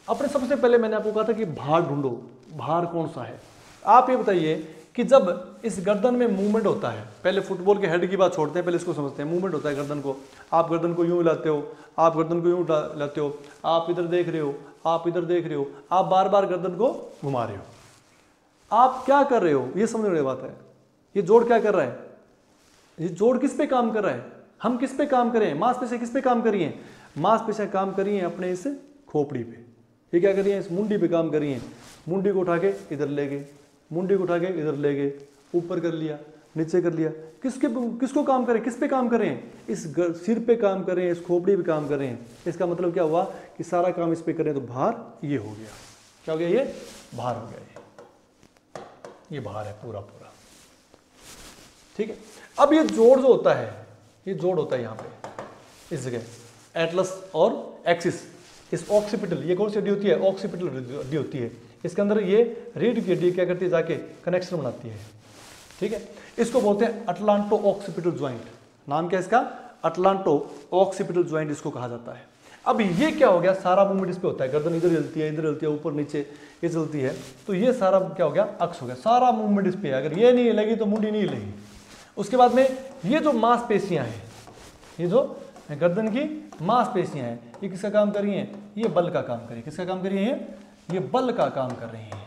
अपने सबसे पहले मैंने आपको कहा था कि भार ढूंढो, भार कौन सा है। आप ये बताइए कि जब इस गर्दन में मूवमेंट होता है, पहले फुटबॉल के हेड की बात छोड़ते हैं, पहले इसको समझते हैं, मूवमेंट होता है गर्दन को, आप गर्दन को यूं हिलाते हो, आप गर्दन को यूं हिलाते हो, आप इधर देख रहे हो, आप इधर देख रहे हो, आप बार बार गर्दन को घुमा रहे हो, आप क्या कर रहे हो, ये समझने वाली बात है। ये जोड़ क्या कर रहा है, ये जोड़ किस पे काम कर रहा है, हम किस पे काम करें, मांसपेशियां किस पे काम कर रही हैं, मांसपेशियां काम कर रही हैं अपने इस खोपड़ी पे, ये क्या कर रही है इस मुंडी पे काम कर रही हैं, मुंडी को उठा के इधर ले गए, मुंडी को उठा के इधर ले गए, ऊपर कर लिया, नीचे कर लिया, किसको काम करें, किस पे काम करें, इस सिर पे काम कर रहे हैं, इस खोपड़ी पे काम कर रहे हैं। इसका मतलब क्या हुआ कि सारा काम इस पे करें तो भार ये हो गया, क्या हो गया ये भार हो गया, ये भार है पूरा पूरा, ठीक है। अब ये जोड़ जो होता है, ये जोड़ होता है यहाँ पे इस जगह एटलस और एक्सिस, इस ऑक्सीपिटल, ये कौन सी हड्डी होती है ऑक्सीपिटल हड्डी होती है, इसके अंदर ये रीढ़ की हड्डी क्या करती है जाके कनेक्शन बनाती है, ठीक है। इसको बोलते हैं अटलांटो ऑक्सीपिटल ज्वाइंट, नाम क्या है इसका अटलांटो ऑक्सीपिटल ज्वाइंट इसको कहा जाता है। अब ये क्या हो गया, सारा मूवमेंट इस पे होता है, गर्दन इधर चलती है, इधर चलती है, ऊपर नीचे ये चलती है, तो ये सारा क्या हो गया अक्स हो गया, सारा मूवमेंट इस पे है, अगर ये नहीं हिलेगी तो मुंडी नहीं हिलेगी। उसके बाद में ये जो मांसपेशियां हैं, ये जो गर्दन की मांसपेशियां हैं, ये किसका काम कर रही हैं, ये बल का काम कर रही है, किसका काम कर रही है, ये बल का काम कर रही हैं।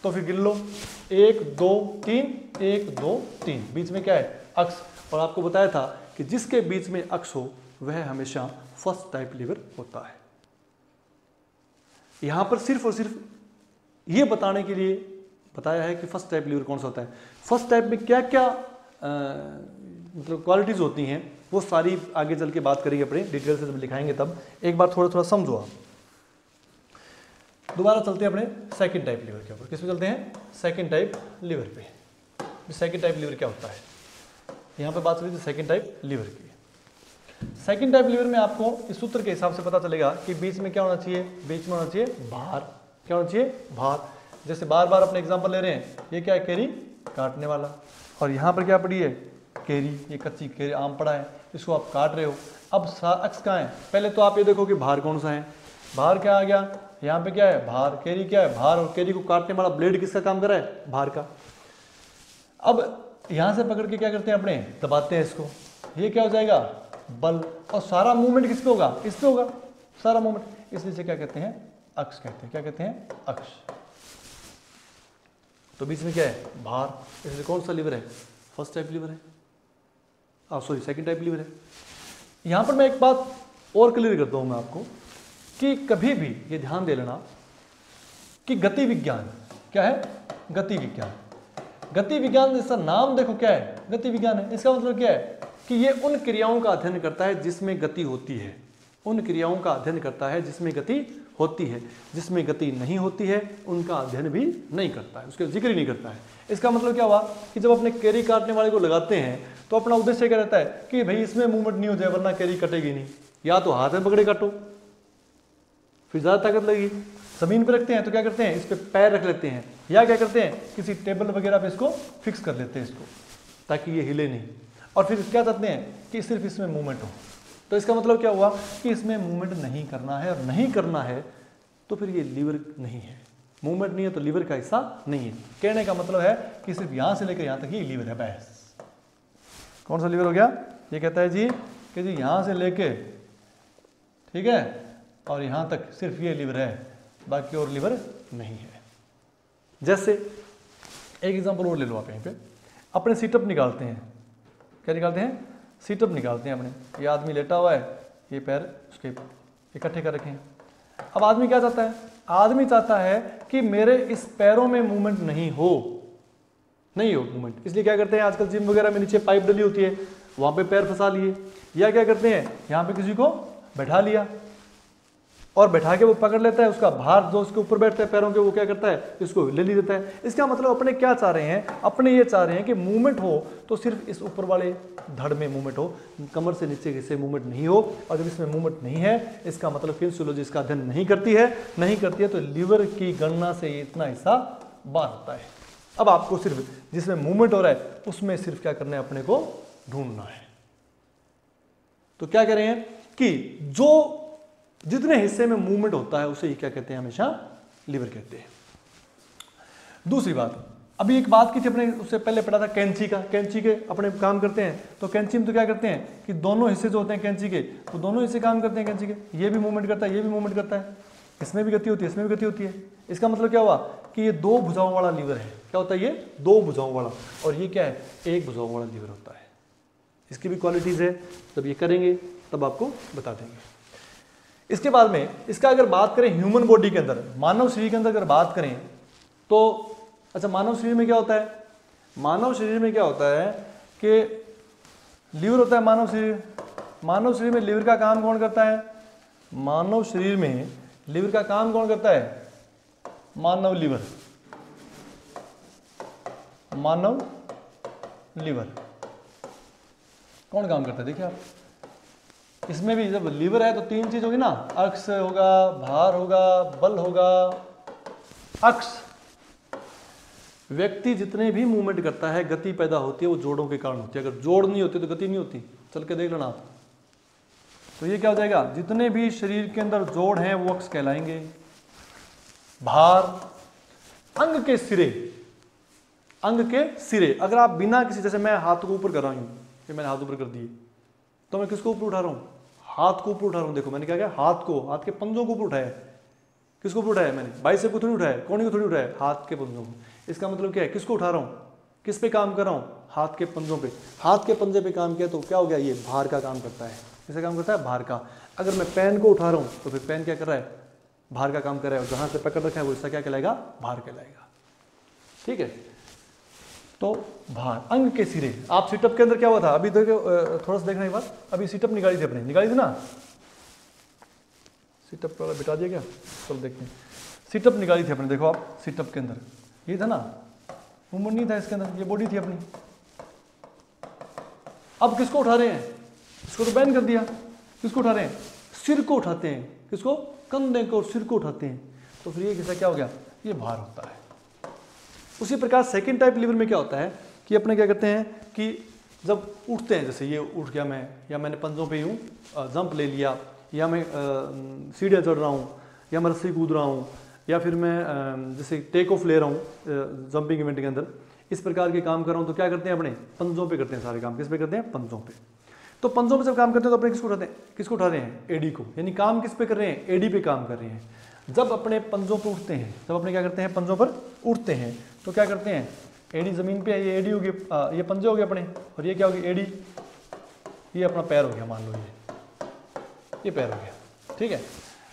तो फिर गिन लो 1 2 3 1 2 3, बीच में क्या है अक्स, और आपको बताया था कि जिसके बीच में अक्स हो वह हमेशा फर्स्ट टाइप लीवर होता है। यहां पर सिर्फ और सिर्फ ये बताने के लिए बताया है कि फर्स्ट टाइप लीवर कौन सा होता है, फर्स्ट टाइप में क्या क्या मतलब क्वालिटीज होती हैं, वो सारी आगे चल के बात करेंगे अपने डिटेल से जब लिखाएंगे तब। एक बार थोड़ा थोड़ा समझो आप। दोबारा चलते हैं अपने सेकंड टाइप लीवर के ऊपर, किस पे चलते हैं सेकंड टाइप लीवर पे। सेकंड टाइप लीवर क्या होता है, यहाँ पे बात चली थी सेकंड टाइप लीवर की। सेकंड टाइप लीवर में आपको इस सूत्र के हिसाब से पता चलेगा कि बीच में क्या होना चाहिए, बीच में होना चाहिए भार, क्या होना चाहिए भार। जैसे बार बार अपने एग्जांपल ले रहे हैं, ये क्या है केरी काटने वाला, और यहाँ पर क्या पड़ी है केरी, ये कच्ची केरी आम पड़ा है, इसको आप काट रहे हो। अब अक्स कहाँ है, पहले तो आप ये देखो कि भार कौन सा है, भार क्या आ गया, यहाँ पे क्या है भार, केरी क्या है भार, और केरी को काटने वाला ब्लेड किसका काम कर रहा है भार का। अब यहाँ से पकड़ के क्या करते हैं अपने दबाते हैं इसको, ये क्या हो जाएगा बल, और सारा मूवमेंट किस पे होगा इस पे होगा सारा मूवमेंट, इसलिए से क्या कहते हैं अक्ष कहते हैं, क्या कहते हैं अक्ष। तो बीच में क्या है भार, इसलिए कौन सा लीवर है फर्स्ट टाइप लीवर है, सॉरी सेकंड टाइप लीवर है। यहां पर मैं एक बात और क्लियर करता हूं मैं आपको कि कभी भी ये ध्यान दे लेना कि गति विज्ञान क्या है, गति विज्ञान, गति विज्ञान जैसा नाम देखो क्या है गति विज्ञान है, इसका मतलब क्या है कि ये उन क्रियाओं का अध्ययन करता है जिसमें गति होती है, उन क्रियाओं का अध्ययन करता है जिसमें गति होती है, जिसमें गति नहीं होती है उनका अध्ययन भी नहीं करता है, उसका जिक्र ही नहीं करता है। इसका मतलब क्या हुआ कि जब अपने कैरी काटने वाले को लगाते हैं तो अपना उद्देश्य क्या रहता है कि भाई इसमें मूवमेंट नहीं हो जाए वरना कैरी कटेगी नहीं, या तो हाथ में पकड़े काटो फिर ज़्यादा ताकत लगेगी, ज़मीन पर रखते हैं तो क्या करते हैं इस पर पैर रख लेते हैं, या क्या करते हैं किसी टेबल वगैरह पे इसको फिक्स कर लेते हैं इसको ताकि ये हिले नहीं, और फिर क्या चाहते हैं कि सिर्फ इसमें मूवमेंट हो। तो इसका मतलब क्या हुआ कि इसमें मूवमेंट नहीं करना है, और नहीं करना है तो फिर ये लीवर नहीं है। मूवमेंट नहीं है तो लीवर का हिस्सा नहीं है। कहने का मतलब है कि सिर्फ यहां से लेकर यहां तक ही लीवर है बस। कौन सा लीवर हो गया? ये कहता है जी कि जी यहां से लेके, ठीक है, और यहां तक सिर्फ ये लीवर है, बाकी और लीवर नहीं है। जैसे एक एग्जांपल और ले लो आप यहीं पे, अपने सीटअप निकालते हैं। क्या निकालते हैं? सीटअप निकालते हैं अपने। ये आदमी लेटा हुआ है, ये पैर उसके इकट्ठे कर रखे हैं। अब आदमी क्या चाहता है? आदमी चाहता है कि मेरे इस पैरों में मूवमेंट नहीं हो मूवमेंट। इसलिए क्या करते हैं आजकल जिम वगैरह में नीचे पाइप डली होती है, वहां पे पैर फंसा लिए, या क्या करते हैं यहां पे किसी को बैठा लिया और बैठा के वो पकड़ लेता है, उसका भार जो उसके ऊपर बैठता है पैरों के, वो क्या करता है? इसको ले देता है। इसका मतलब अपने क्या चाह रहे हैं? अपने ये चाह रहे हैं कि मूवमेंट हो तो सिर्फ इस ऊपर वाले धड़ में मूवमेंट हो, कमर से नीचे के हिस्से मूवमेंट नहीं हो। और जब इसमें मूवमेंट नहीं है, इसका मतलब फिजियोलॉजी इसका अध्ययन नहीं करती है तो लीवर की गणना से ये इतना हिस्सा बाहर होता है। अब आपको सिर्फ जिसमें मूवमेंट हो रहा है उसमें सिर्फ क्या करना है? अपने को ढूंढना है। तो क्या कह रहे हैं कि जो जितने हिस्से में मूवमेंट होता है उसे ही क्या कहते हैं? हमेशा लीवर कहते हैं। दूसरी बात, अभी एक बात की थी अपने, उससे पहले पढ़ा था कैंची का। कैंची के अपने काम करते हैं तो कैंची में तो क्या करते हैं कि दोनों हिस्से जो होते हैं कैंची के, तो दोनों हिस्से काम करते हैं कैंची के। ये भी मूवमेंट करता है, ये भी मूवमेंट करता है, इसमें भी गति होती है, इसमें भी गति होती है। इसका मतलब क्या हुआ कि ये दो भुजाओं वाला लीवर है। क्या होता है? ये दो भुजाओं वाला, और ये क्या है? एक भुजाओं वाला लीवर होता है। इसकी भी क्वालिटीज है, जब ये करेंगे तब आपको बता देंगे। इसके बाद में इसका अगर बात करें ह्यूमन बॉडी के अंदर, मानव शरीर के अंदर अगर बात करें तो अच्छा, मानव शरीर में क्या होता है? मानव शरीर में क्या होता है कि लीवर होता है मानव शरीर। मानव शरीर में लीवर का काम कौन करता है? मानव शरीर में लीवर का काम कौन करता है? मानव लीवर, मानव लीवर कौन काम करता है? देखिए आप, इसमें भी जब लीवर है तो तीन चीज होगी ना, अक्ष होगा, भार होगा, बल होगा। अक्ष, व्यक्ति जितने भी मूवमेंट करता है, गति पैदा होती है वो जोड़ों के कारण होती है। अगर जोड़ नहीं होते तो गति नहीं होती। चल के देख लेना आप। तो ये क्या हो जाएगा? जितने भी शरीर के अंदर जोड़ हैं वो अक्ष कहलाएंगे। भार, अंग के सिरे, अंग के सिरे। अगर आप बिना किसी, जैसे मैं हाथ को ऊपर कर रहा हूं, ये मैंने हाथ ऊपर कर दिए, तो मैं किसको ऊपर उठा रहा हूं? हाथ को ऊपर उठा रहा हूं। देखो मैंने क्या किया? हाथ को, हाथ के पंजों को ऊपर उठाया। किसको ऊपर उठाया मैंने? बाइसेप को थोड़ी उठाया, कोहनी को थोड़ी उठाया, हाथ के पंजों को। इसका मतलब क्या है? किसको उठा रहा हूं? किस पे काम कर रहा हूं? हाथ के पंजों पे। हाथ के पंजे पे काम किया तो क्या हो गया? ये भार का काम करता है। किसका काम करता है? भार का। अगर मैं पेन को उठा रहा हूं तो फिर पेन क्या कर रहा है? भार का काम कर रहा है। और जहां से पकड़ रखा है वो इसका क्या कहलाएगा? भार कहलाएगा। ठीक है, तो भार, अंग के सिरे। आप सिटअप के अंदर क्या हुआ था? अभी देखो, थोड़ा सा देखना एक बार। अभी सिटअप निकाली थी अपने, निकाली थी ना? सिटअप वाला बिठा दिया क्या? चलो देखते हैं। सिटअप निकाली थी अपने, देखो आप सिटअप के अंदर ये था ना, मूवमेंट नहीं था इसके अंदर, ये बॉडी थी अपनी। अब किसको उठा रहे हैं? इसको तो बैन कर दिया। किसको उठा रहे हैं? सिर को उठाते हैं। किसको? कंधे को और सिर को उठाते हैं। तो फिर ये किसका क्या हो गया? ये भार होता है। उसी प्रकार सेकंड टाइप लीवर में क्या होता है कि अपने क्या करते हैं कि जब उठते हैं, जैसे ये उठ गया मैं, या मैंने पंजों पे यूं जंप ले लिया, या मैं सीढ़ियाँ चढ़ रहा हूँ, या मैं रस्सी कूद रहा हूँ, या फिर मैं जैसे टेक ऑफ ले रहा हूँ जंपिंग इवेंट के अंदर, इस प्रकार के काम कर रहा हूँ, तो क्या करते हैं? अपने पंजों पे करते हैं सारे काम। किस पे करते हैं? पंजों पे। तो पंजों पे जब काम करते हैं तो अपने किसको उठाते हैं? किसको उठा रहे हैं? एडी को। यानी काम किस पे कर रहे हैं? एडी पे काम कर रहे हैं। जब अपने पंजों पर उठते हैं, जब अपने क्या करते हैं? पंजों पर उठते हैं तो क्या करते हैं? एडी जमीन पे है, ये एडी होगी, ये पंजे हो गए अपने, और ये क्या होगी? एडी। ये अपना पैर हो गया, मान लो ये पैर हो गया। ठीक है,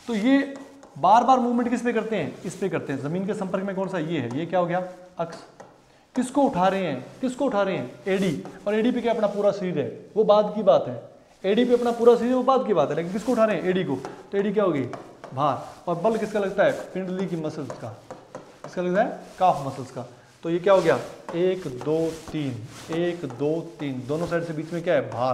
तो ये बार बार मूवमेंट किस पे करते हैं? इस पे करते हैं। जमीन के संपर्क में कौन सा? ये है। ये क्या हो गया? अक्ष। किसको उठा रहे हैं? किसको उठा रहे हैं? एडी। और एडी पे क्या अपना पूरा शरीर है, वो बाद की बात है। एडी पे अपना पूरा शरीर, वो बाद की बात है, लेकिन किसको उठा रहे हैं? एडी को। तो एडी क्या होगी? भार। और बल किसका लगता है? पिंडली की मसल्स का। किसका लगता है? काफ मसल्स का। तो ये क्या हो गया? 1 2 3, 1 2 3, दोनों साइड से बीच में क्या है? भार।